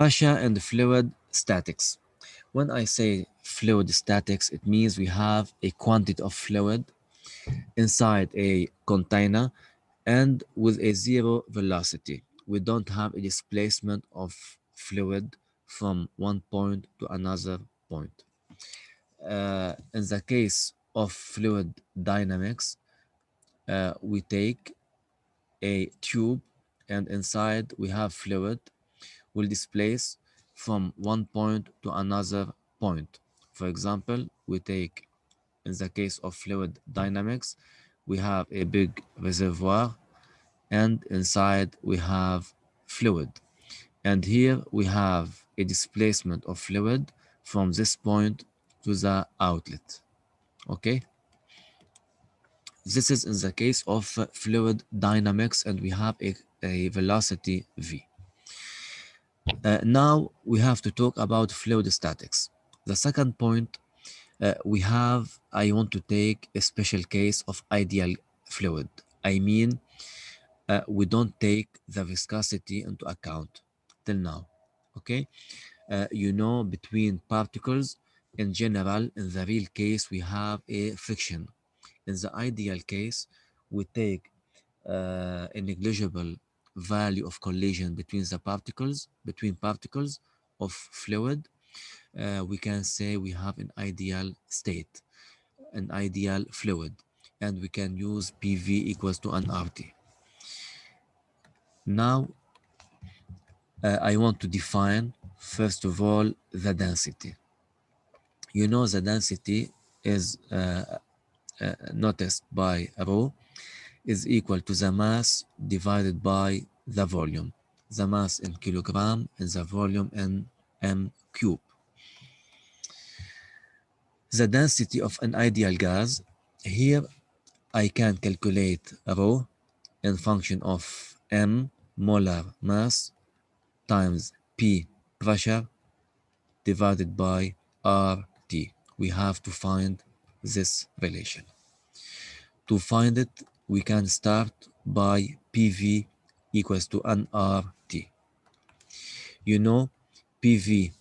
Pressure and fluid statics. When I say fluid statics, it means we have a quantity of fluid inside a container and with a zero velocity. We don't have a displacement of fluid from one point to another point. In the case of fluid dynamics, we take a tube and inside we have fluid will displace from one point to another point. For example, we take, in the case of fluid dynamics, we have a big reservoir and inside we have fluid. And here we have a displacement of fluid from this point to the outlet. Okay, this is in the case of fluid dynamics and we have a velocity v. Now we have to talk about fluid statics. The second point, I want to take a special case of ideal fluid. I mean, we don't take the viscosity into account till now. Okay, between particles in general, in the real case, we have a friction. In the ideal case, we take a negligible value of collision between particles of fluid. We can say we have an ideal state, an ideal fluid, and we can use PV equals to an RT. Now, I want to define, first of all, the density. The density is noticed by rho is equal to the mass divided by the volume. The mass in kilogram and the volume in m cube. The density of an ideal gas, here I can calculate rho in function of m molar mass times p pressure divided by RT. We have to find this relation. To find it, we can start by PV equals to nRT. PV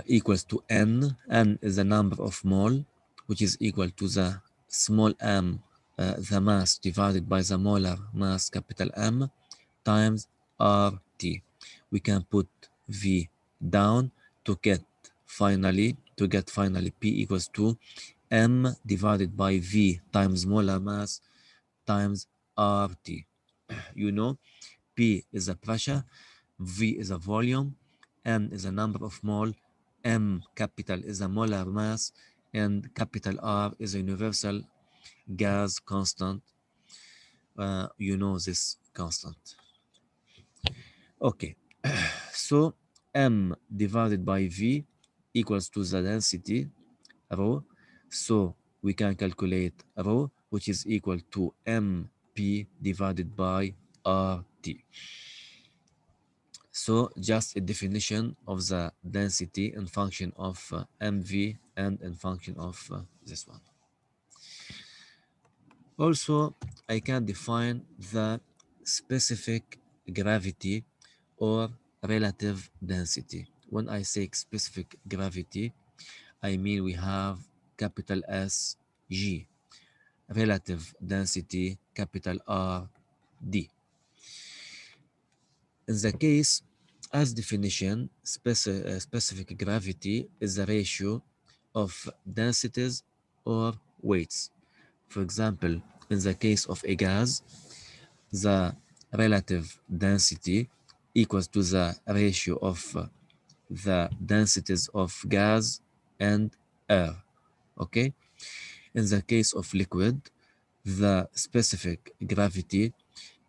equals to N. N is the number of mole, which is equal to the small m, the mass divided by the molar mass, capital M, times RT. We can put V down to get finally P equals to M divided by V times molar mass times RT. P is a pressure, V is a volume, N is a number of mole, M capital is a molar mass, and capital R is a universal gas constant. This constant. Okay, so M divided by V equals to the density rho. So we can calculate rho, which is equal to MP divided by RT. So just a definition of the density in function of MV and in function of this one. Also, I can define the specific gravity or relative density. When I say specific gravity, I mean we have capital S G, relative density capital R D. In the case, as definition, specific gravity is the ratio of densities or weights. For example, in the case of a gas, the relative density equals to the ratio of the densities of gas and air. Okay? In the case of liquid, the specific gravity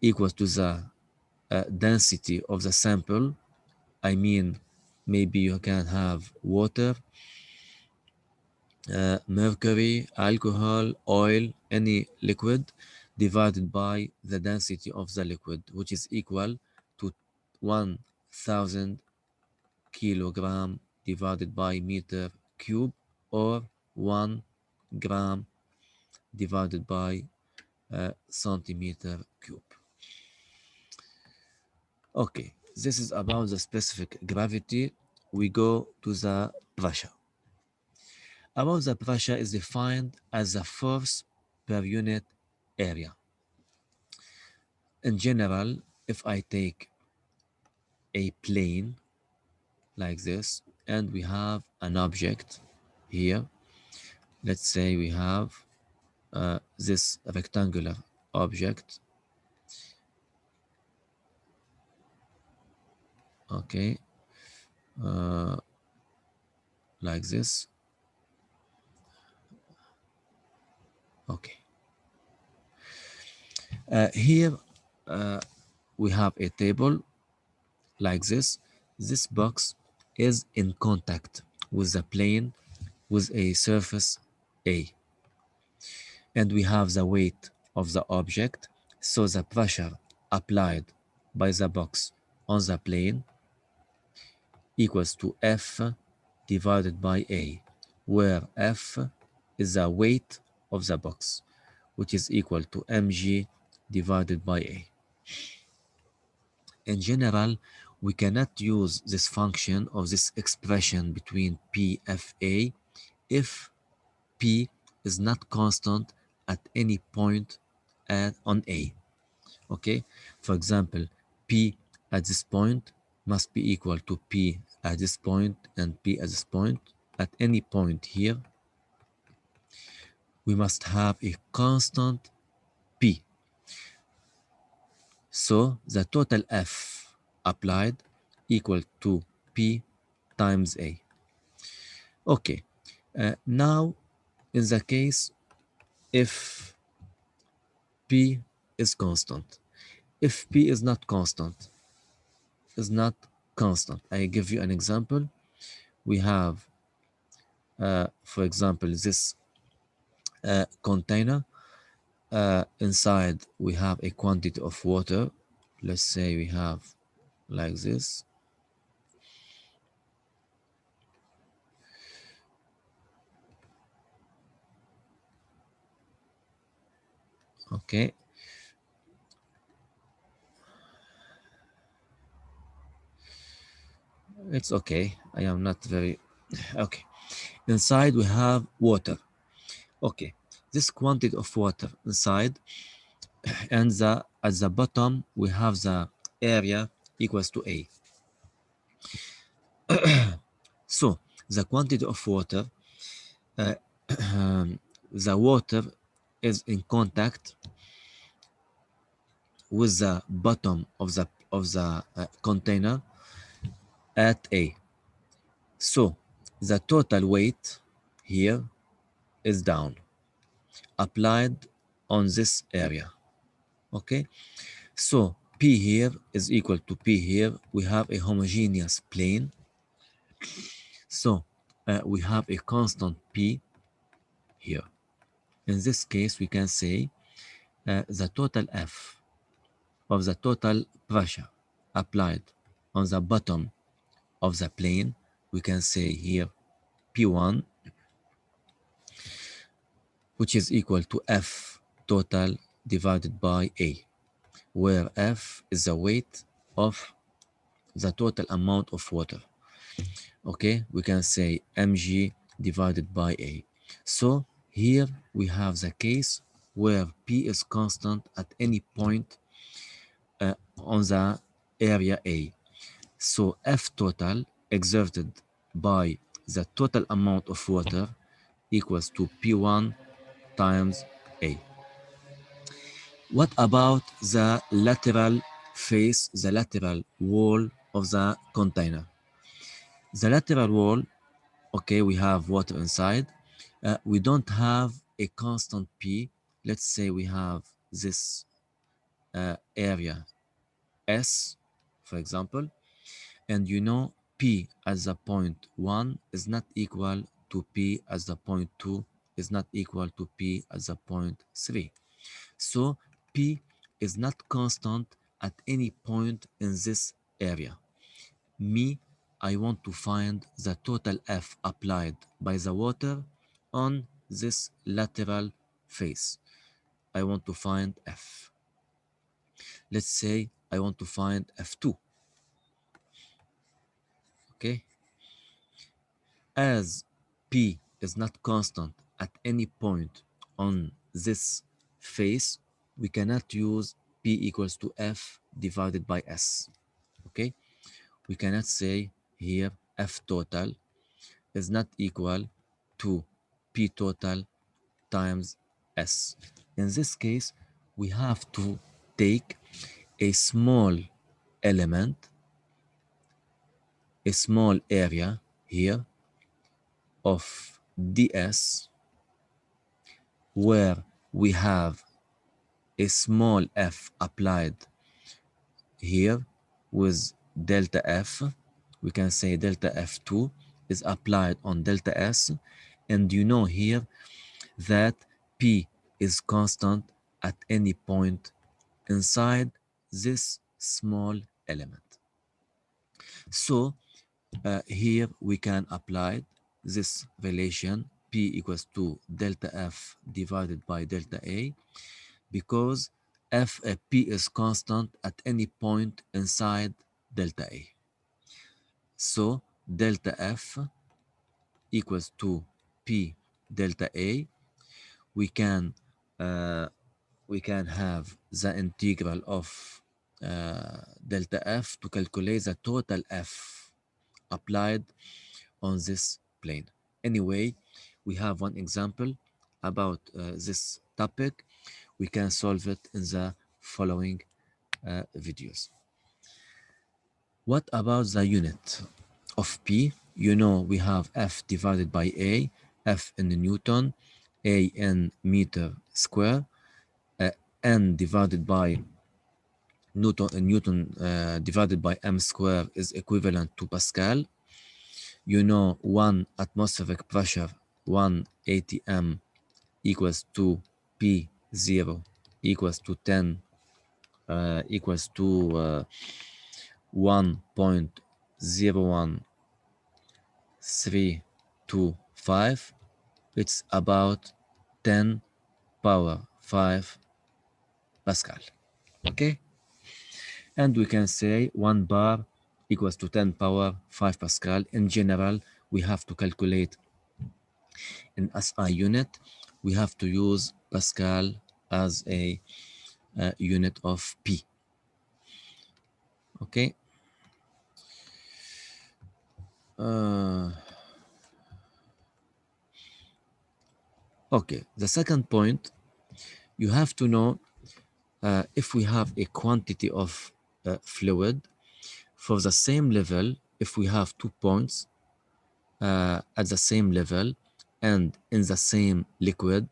equals to the density of the sample. I mean, maybe you can have water, mercury, alcohol, oil, any liquid divided by the density of the liquid, which is equal to 1000 kilogram divided by meter cube or 1 gram divided by centimeter cube. Okay, this is about the specific gravity. We go to the pressure. About the pressure is defined as the force per unit area. In general, if I take a plane like this and we have an object here, let's say we have this rectangular object, okay, like this, okay. Here we have a table like this. This box is in contact with the plane with a surface A, and we have the weight of the object, so the pressure applied by the box on the plane equals to F divided by A, where F is the weight of the box, which is equal to mg divided by A. In general, we cannot use this function or this expression between PFA if P is not constant at any point on A. Okay, for example, P at this point must be equal to P at this point and P at this point. At any point here, we must have a constant P. So the total F applied equal to P times A. Okay, now in the case if P is constant, if P is not constant, I give you an example. We have, for example, this container. Inside we have a quantity of water. Let's say we have like this. Okay, it's okay. I am not very okay. Inside we have water. Okay, this quantity of water inside, and at the bottom we have the area equals to A. So the quantity of water, uh, the water is in contact with the bottom of the container at A. So the total weight here is down, applied on this area. Okay, so P here is equal to P here. We have a homogeneous plane. So we have a constant P here. In this case, we can say the total F of the total pressure applied on the bottom of the plane, we can say here P1, which is equal to F total divided by A, where F is the weight of the total amount of water. Okay, we can say mg divided by A. So here we have the case where P is constant at any point on the area A. So F total exerted by the total amount of water equals to P1 times A. What about the lateral face, the lateral wall of the container? The lateral wall, okay, we have water inside. We don't have a constant P. Let's say we have this area S, for example, and you know P as the point 1 is not equal to P as the point 2 is not equal to P as the point 3. So P is not constant at any point in this area. Me, I want to find the total F applied by the water on this lateral face. I want to find F. Let's say I want to find F2. Okay, as P is not constant at any point on this face, we cannot use P equals to F divided by S. Okay, we cannot say here F total is not equal to P total times S. In this case, we have to take a small element, a small area here of ds where we have a small f applied here with delta f. We can say delta f2 is applied on delta s, and you know here that p is constant at any point inside this small element. So here we can apply this relation p equals to delta f divided by delta a, because p is constant at any point inside delta a. So delta f equals to p delta a. We can uh, we can have the integral of delta f to calculate the total f applied on this plane. Anyway, we have one example about this topic. We can solve it in the following videos. What about the unit of P? You know we have F divided by A, F in Newton, A in meter square, uh, N divided by Newton divided by m square is equivalent to Pascal. You know 1 atmospheric pressure, 1 atm equals to P0 equals to 10 equals to 1.01325. It's about 10 power 5 Pascal. Okay? And we can say 1 bar equals to 10 power 5 Pascal. In general, we have to calculate in SI unit. We have to use Pascal as a unit of P. Okay? Uh, okay, the second point, you have to know if we have a quantity of fluid for the same level, if we have 2 points at the same level and in the same liquid,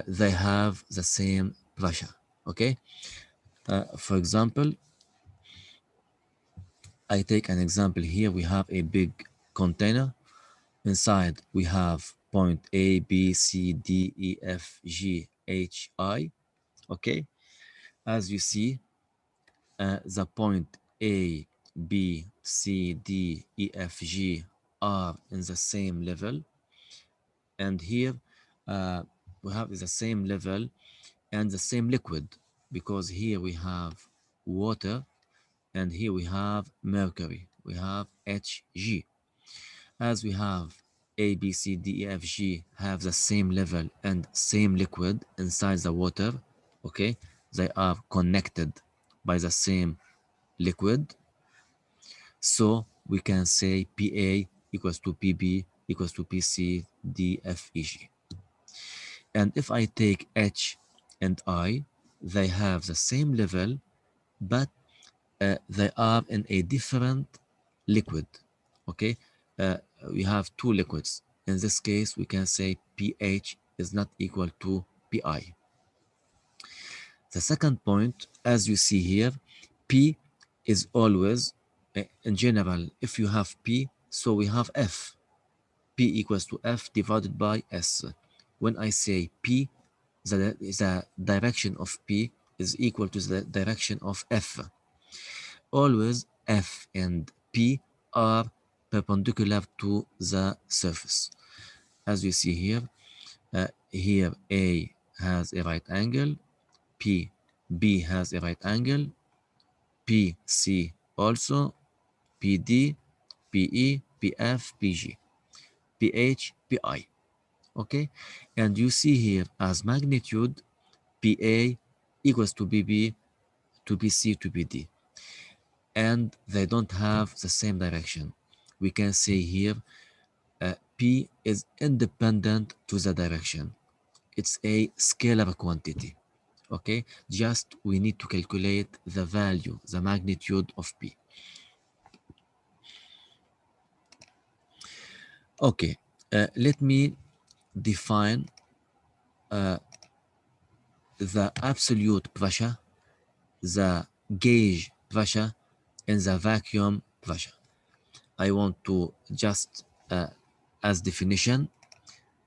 they have the same pressure. Okay, for example, I take an example here. We have a big container. Inside we have point A, B, C, D, E, F, G, H, I. Okay, as you see, the point A, B, C, D, E, F, G are in the same level, and here we have the same level and the same liquid, because here we have water and here we have mercury, we have Hg. As we have A, B, C, D, E, F, G have the same level and same liquid inside the water, okay, they are connected by the same liquid. So we can say PA equals to PB equals to PC DFEG. And if I take H and I, they have the same level, but they are in a different liquid. Okay, uh, we have two liquids. In this case, we can say pH is not equal to PI. The second point, as you see here, P is always, in general, if you have P, so we have F. P equals to F divided by S. When I say P, the direction of P is equal to the direction of F. Always F and P are perpendicular to the surface. As you see here, here A has a right angle, B has a right angle, PC also, PD, PE, PF, PG, PH, PI. Okay, and you see here as magnitude PA equals to BB to BC to BD, and they don't have the same direction. We can say here P is independent to the direction. It's a scalar quantity. Okay, just we need to calculate the value, the magnitude of P. Okay, let me define the absolute pressure, the gauge pressure, and the vacuum pressure. I want to just, as definition,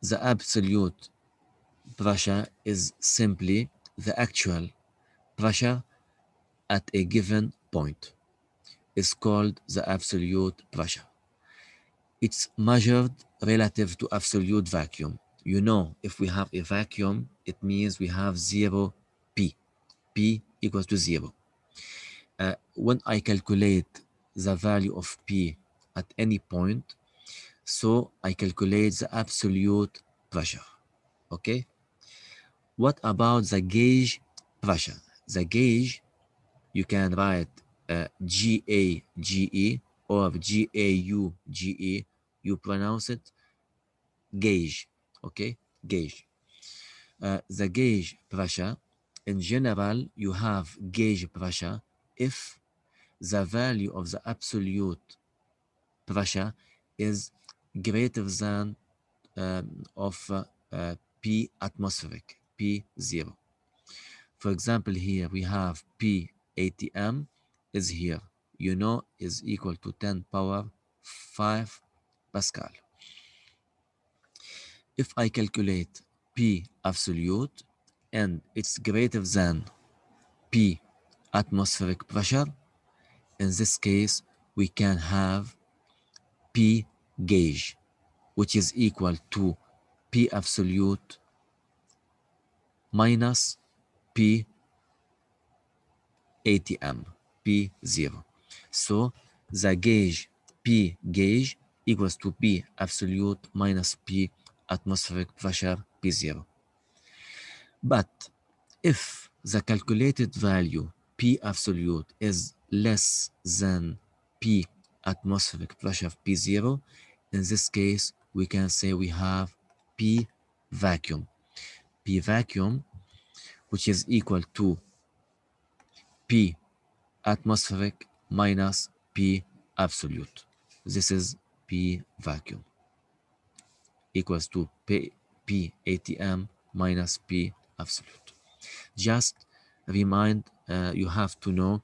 the absolute pressure is simply the actual pressure at a given point. Is called the absolute pressure. It's measured relative to absolute vacuum. You know, if we have a vacuum, it means we have zero P. P equals to zero. When I calculate the value of P at any point, so I calculate the absolute pressure. Okay? What about the gauge pressure? The gauge, you can write GAGE or GAUGE. You pronounce it gauge. Okay? Gauge. The gauge pressure, in general, you have gauge pressure if the value of the absolute pressure is greater than of P atmospheric, P0. For example, here we have P ATM is here, you know, is equal to 10 power 5 Pascal. If I calculate P absolute and it's greater than P atmospheric pressure, in this case, we can have P gauge, which is equal to P absolute minus P ATM, P0. So the gauge P gauge equals to P absolute minus P atmospheric pressure P0. But if the calculated value P absolute is less than P atmospheric pressure P0, in this case, we can say we have P vacuum. P vacuum, which is equal to P atmospheric minus P absolute. This is P vacuum equals to P ATM minus P absolute. Just remind, you have to know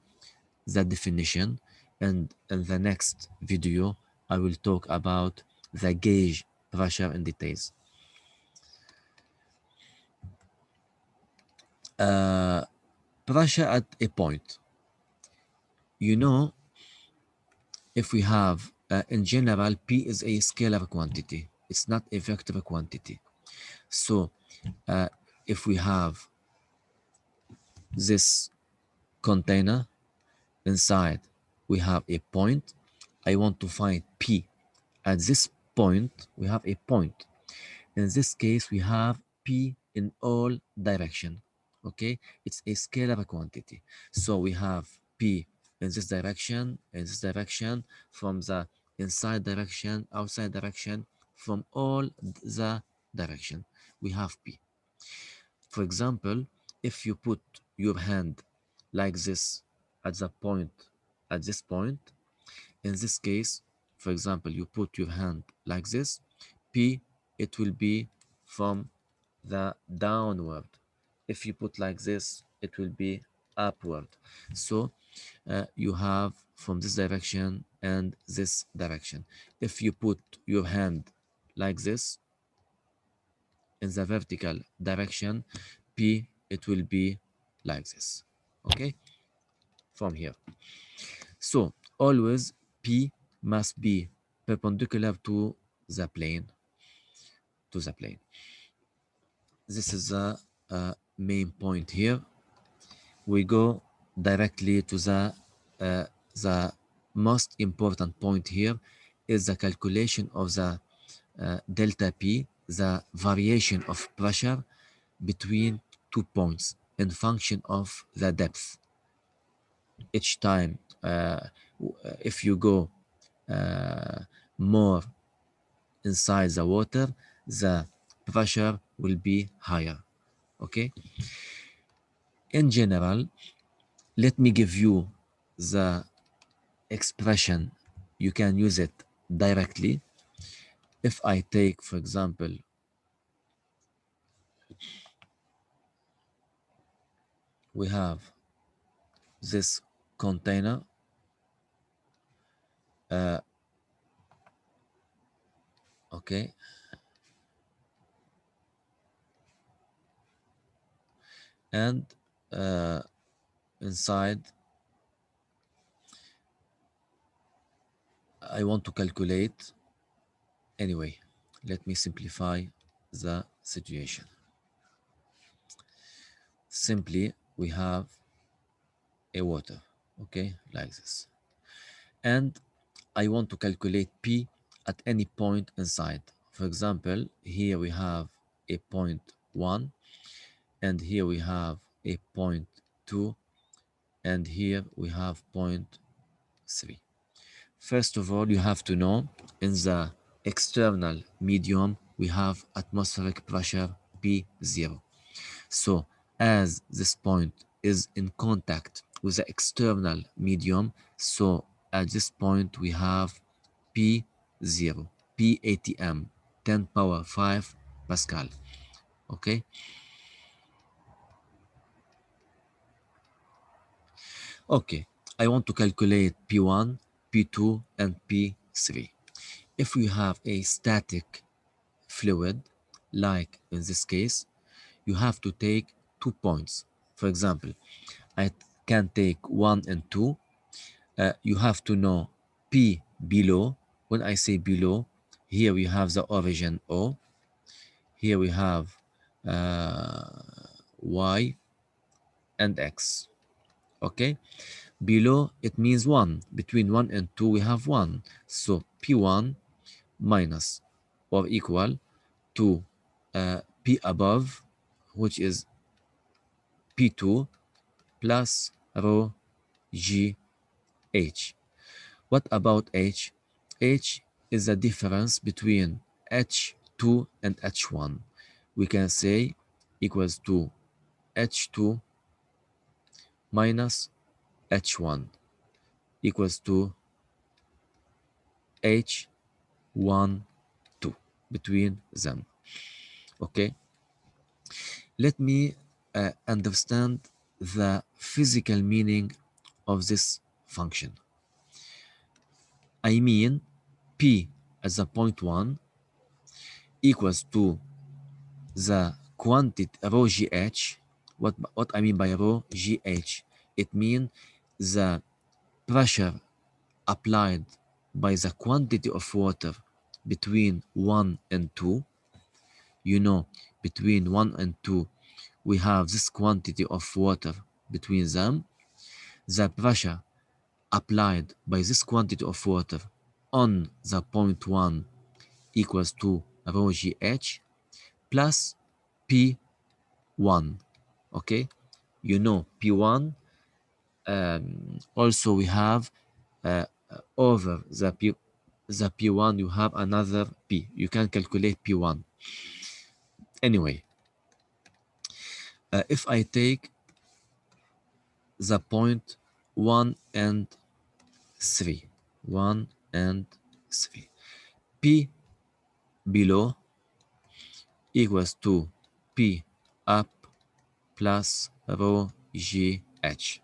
the definition, and in the next video I will talk about the gauge pressure in details. Pressure at a point. You know, if we have, in general, P is a scalar quantity. It's not a vector quantity. So if we have this container, inside we have a point. I want to find P. At this point, we have a point. In this case, we have P in all direction. Okay, it's a scalar quantity. So we have P in this direction, from the inside direction, outside direction, from all the direction. We have P. For example, if you put your hand like this at the point, at this point, in this case, for example, you put your hand like this, P, it will be from the downward. If you put like this, it will be upward. So you have from this direction and this direction. If you put your hand like this in the vertical direction, P, it will be like this. Okay, from here. So always P must be perpendicular to the plane, to the plane. This is the main point here. We go directly to the most important point here. is the calculation of the delta P, the variation of pressure between 2 points in function of the depth. Each time, if you go uh, more inside the water, the pressure will be higher. Okay. In general, let me give you the expression. You can use it directly. If I take, for example, we have this container, okay, and uh, inside I want to calculate. Anyway, let me simplify the situation. Simply, we have a water, okay, like this. And I want to calculate P at any point inside. For example, here we have a point 1, and here we have a point 2, and here we have point 3. First of all, you have to know in the external medium we have atmospheric pressure P0. So as this point is in contact with the external medium, so at this point we have P0, P ATM, 10 power 5 Pascal. Okay. Okay. I want to calculate P1, P2, and P3. If we have a static fluid, like in this case, you have to take 2 points. For example, I can take 1 and 2. You have to know P below. When I say below, here we have the origin O. Here we have uh, Y and X. Okay? Below, it means 1. Between 1 and 2, we have 1. So P1 minus or equal to P above, which is P2 plus rho G H. What about H? H is the difference between H2 and H1. We can say equals to H2 minus H1 equals to H1, 2 between them. Okay, let me understand the physical meaning of this function. I mean, P as a point 1 equals to the quantity rho gh. What I mean by rho gh, it means the pressure applied by the quantity of water between 1 and 2. You know, between 1 and 2 we have this quantity of water between them. The pressure applied by this quantity of water on the point 1 equals to rho gh plus P1. Okay, you know P1. Also we have over the P1 you have another P. You can calculate P1. Anyway, if I take the point 1 and 3, 1 and 3, P below equals to P up plus rho GH.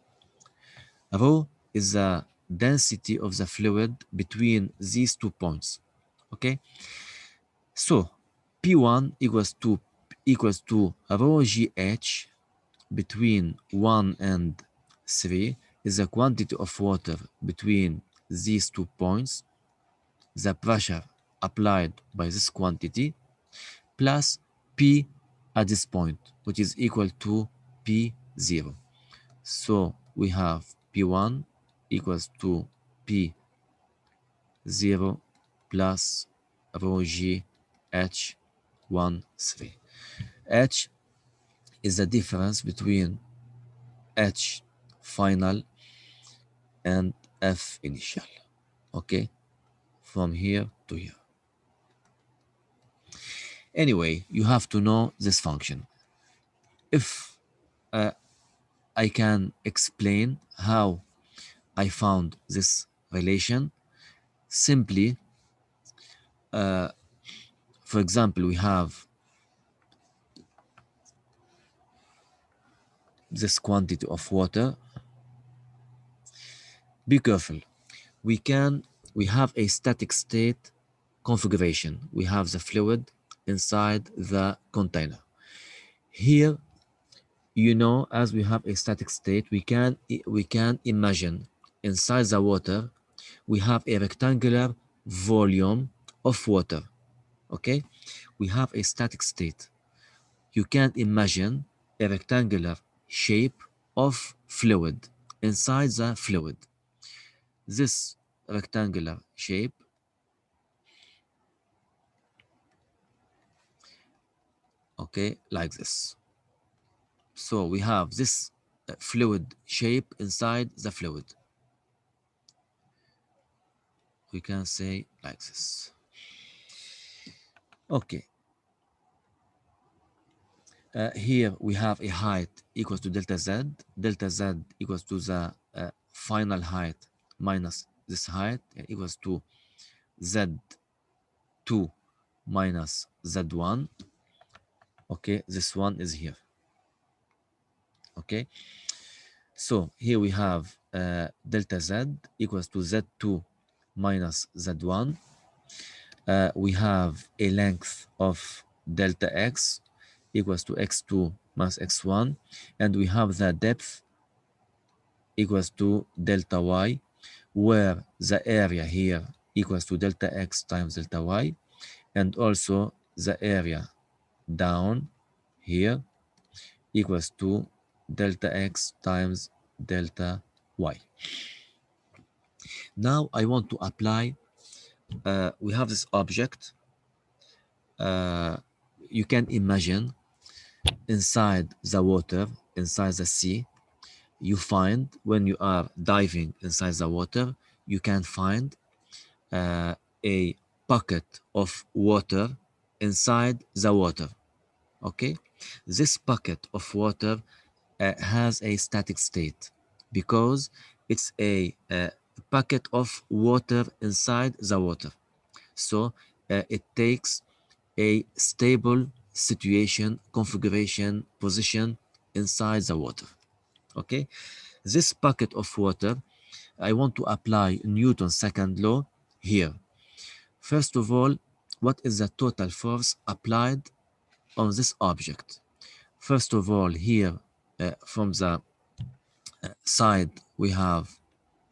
Rho is the density of the fluid between these 2 points. Okay, so P1 equals to rho GH between 1 and 3 is the quantity of water between these 2 points, the pressure applied by this quantity, plus P at this point, which is equal to P0. So we have P1 equals to P0 plus rho g h 1 3. H is the difference between H final and F initial. Okay, from here to here. Anyway, you have to know this function. If I can explain how I found this relation, simply, for example, we have this quantity of water. Be careful. We have a static state configuration. We have the fluid inside the container. Here, as we have a static state, we can imagine inside the water we have a rectangular volume of water. Okay, we have a static state. You can imagine a rectangular shape of fluid inside the fluid. This rectangular shape, okay, like this. So we have this fluid shape inside the fluid. We can say like this. Okay. Here we have a height equals to delta z. Delta z equals to the final height minus this height equals to z2 minus z1. Okay, this one is here. Okay, so here we have delta z equals to z2 minus z1. We have a length of delta x equals to x2 minus x1, and we have the depth equals to delta y, where the area here equals to delta x times delta y, and also the area down here equals to delta x times delta y. Now I want to apply, we have this object. You can imagine inside the water, inside the sea, you find when you are diving inside the water, you can find a bucket of water inside the water. Okay, this bucket of water has a static state because it's a bucket of water inside the water. So it takes a stable situation, configuration, position inside the water. Okay, this bucket of water, I want to apply Newton's second law here. First of all, what is the total force applied on this object? First of all, here from the side we have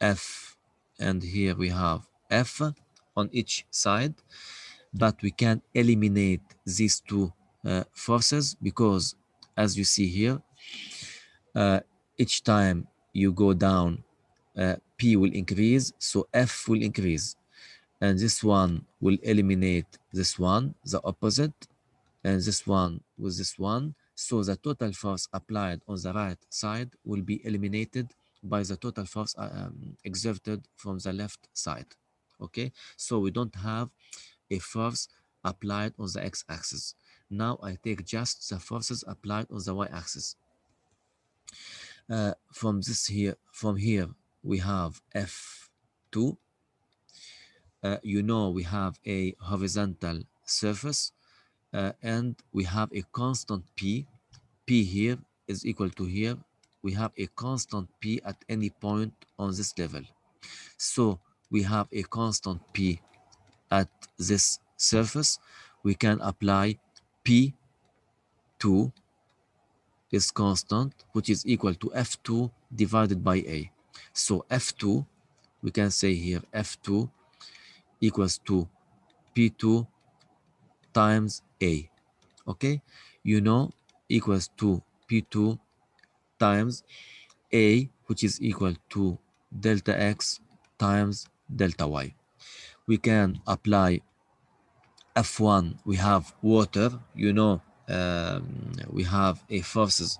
F, and here we have F on each side, but we can eliminate these two forces because, as you see here, each time you go down, P will increase, so F will increase, and this one will eliminate this one, the opposite, and this one with this one. So the total force applied on the right side will be eliminated by the total force exerted from the left side. Okay, so we don't have a force applied on the x-axis. Now I take just the forces applied on the y-axis. From here we have F2. We have a horizontal surface, and we have a constant P. P here is equal to here. We have a constant P at any point on this level. So we have a constant P at this surface. We can apply P2 is constant, which is equal to F2 divided by A. So F2, we can say here F2 equals to P2 times A. Okay, equals to P2 times A, which is equal to delta X times delta Y. We can apply F1, we have water, we have a forces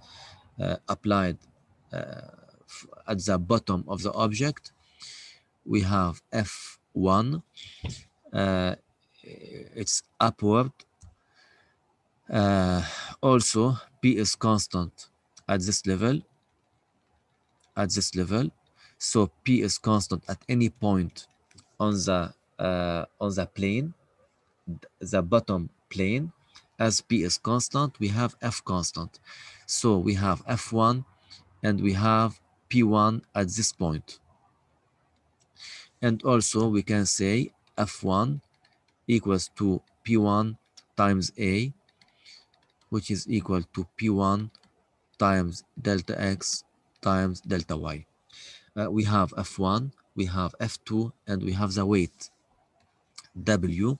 applied at the bottom of the object. We have F1, uh, it's upward. Also, P is constant at this level, at this level. So P is constant at any point on the plane, the bottom plane. As P is constant, we have F constant. So we have F1 and we have P1 at this point. And also we can say F1 equals to P1 times A, which is equal to P1 times delta X times delta Y. We have F1, we have F2, and we have the weight W,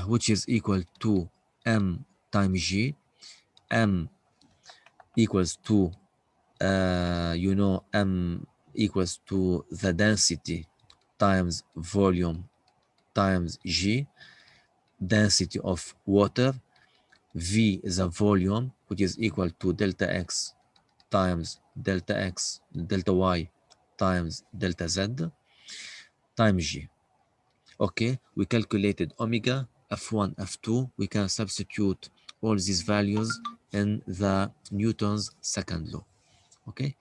which is equal to M times G. M equals to, M equals to the density times volume times G, density of water. V is a volume, which is equal to delta X times delta X, delta Y times delta Z times G. Okay, we calculated omega, F1, F2. We can substitute all these values in the Newton's second law. Okay,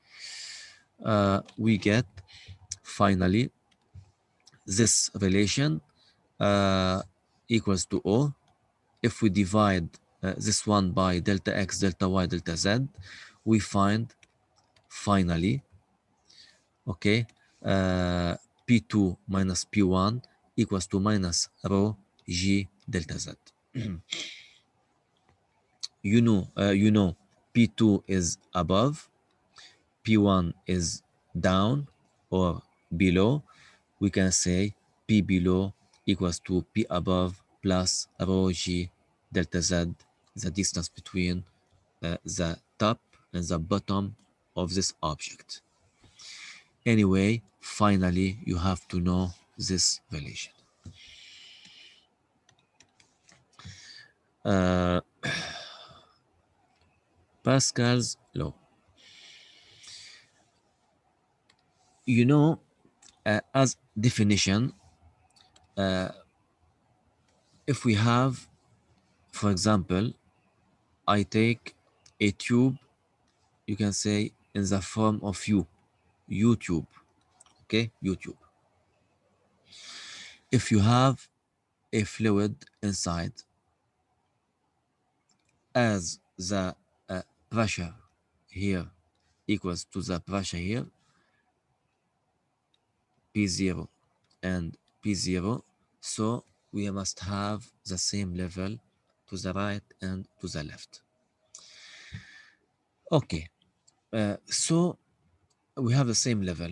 we get finally this relation equals to O. If we divide this one by delta X, delta Y, delta Z, we find finally, okay, P2 minus P1 equals to minus rho G delta Z. P2 is above, P1 is down or below. We can say P below equals to P above plus rho G delta Z, the distance between the top and the bottom of this object. Anyway, finally, you have to know this relation. Uh, Pascal's law. As definition, if we have, for example, I take a tube, you can say in the form of YouTube, okay, YouTube. If you have a fluid inside, as the pressure here equals to the pressure here, P0 and P0, so we must have the same level to the right and to the left. Okay, so we have the same level.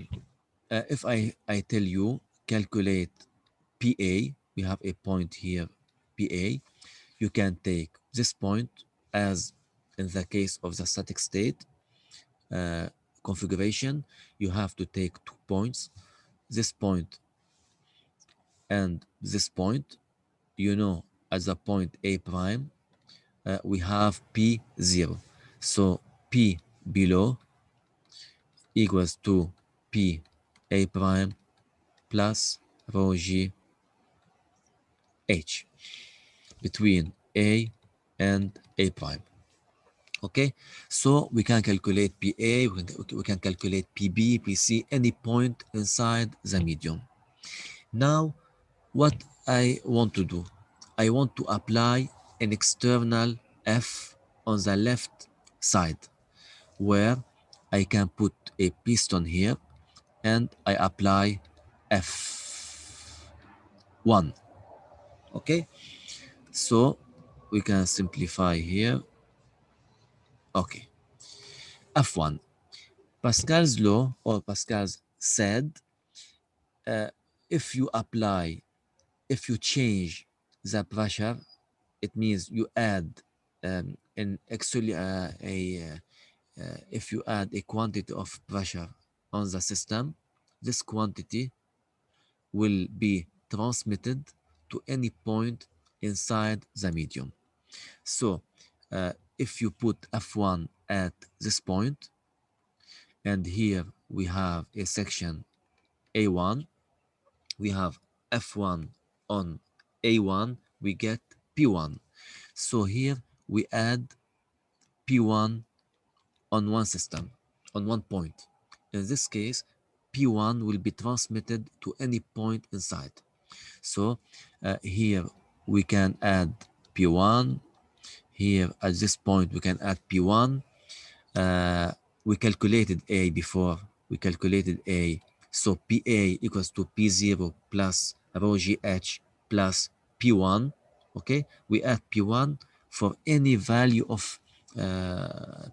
If I tell you calculate PA, we have a point here, PA, you can take this point as in the case of the static state configuration, you have to take 2 points, this point and this point, at the point A prime, we have P0. So P below equals to P A prime plus rho G H between A and A prime. Okay, so we can calculate PA, we can calculate PB, PC, any point inside the medium. Now, what I want to do, I want to apply an external F on the left side where I can put a piston here and I apply F1. Okay, so we can simplify here. Okay, F1. Pascal's law, or Pascal's said, uh, if you apply, if you change the pressure, it means you add an actually if you add a quantity of pressure on the system, this quantity will be transmitted to any point inside the medium. So if you put F1 at this point, and here we have a section A1, we have F1 on A1, we get P1. So here we add P1 on one system, on one point. In this case, P1 will be transmitted to any point inside. So here we can add P1. Here at this point we can add P1. Uh, we calculated A before. We calculated A. So PA equals to P0 plus rho GH plus P1. Okay, we add P1 for any value of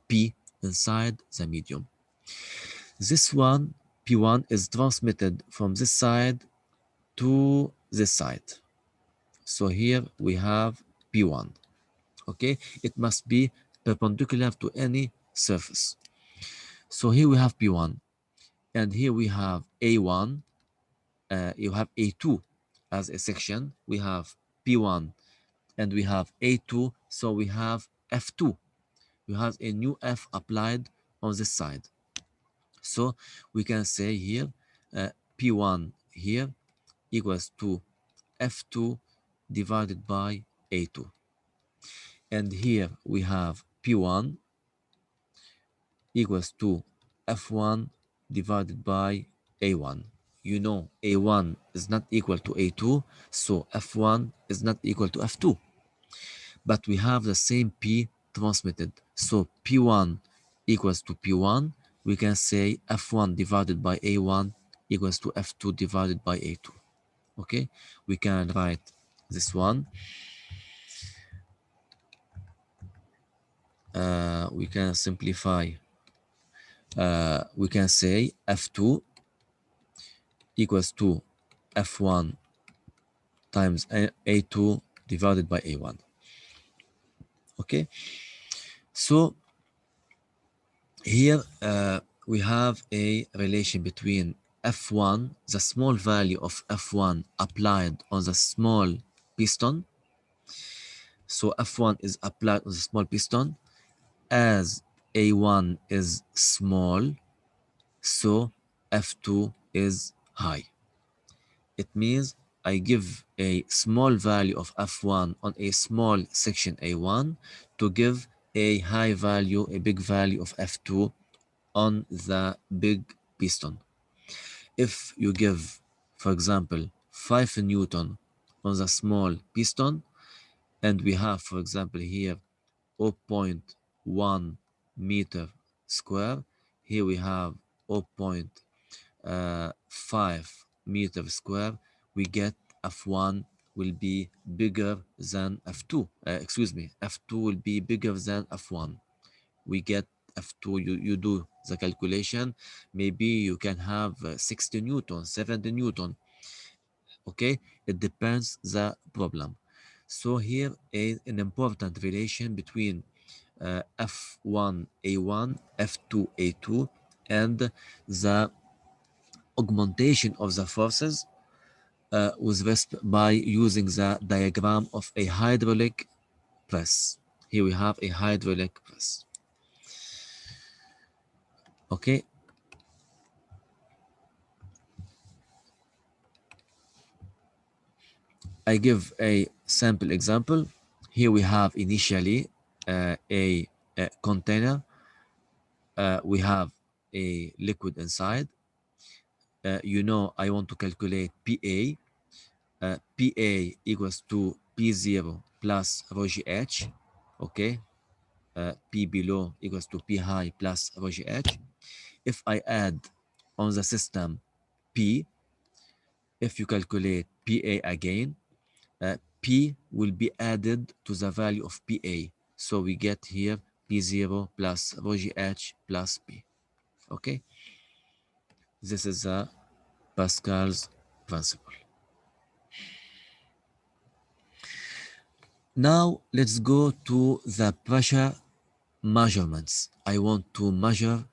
P inside the medium. This one, P1, is transmitted from this side to this side. So here we have P1. Okay, it must be perpendicular to any surface. So here we have P1, and here we have A1. You have A2 as a section. We have P1 and we have A2. So we have F2. We have a new F applied on this side. So we can say here P1 here equals to F2 divided by A2. And here we have P1 equals to F1 divided by A1. You know A1 is not equal to A2, so F1 is not equal to F2. But we have the same P transmitted. So P1 equals to P1. We can say F1 divided by A1 equals to F2 divided by A2. Okay, we can write this one. We can simplify. We can say F2 equals to F1 times A2 divided by A1. Okay, so here we have a relation between F1, the small value of F1 applied on the small piston. So F1 is applied on the small piston as A1 is small, so F2 is high. It means I give a small value of F1 on a small section A1 to give a high value, a big value of F2 on the big piston. If you give, for example, 5 Newton on the small piston, and we have, for example, here 0.1 meter square, here we have 0.5 meter square, we get F1 will be bigger than F2. Excuse me, F2 will be bigger than F1. We get F2, you do the calculation, maybe you can have 60 Newton, 70 Newton. Okay, it depends the problem. So here is an important relation between F1 A1, F2 A2, and the augmentation of the forces by using the diagram of a hydraulic press. Here we have a hydraulic press. Okay. I give a sample example. Here we have initially a container. We have a liquid inside. You know, I want to calculate PA. PA equals to P0 plus rho GH. Okay. P below equals to P high plus rho GH. If I add on the system P, if you calculate PA again, P will be added to the value of PA. So we get here P0 plus rho GH plus P. Okay. This is Pascal's principle. Now let's go to the pressure measurements. I want to measure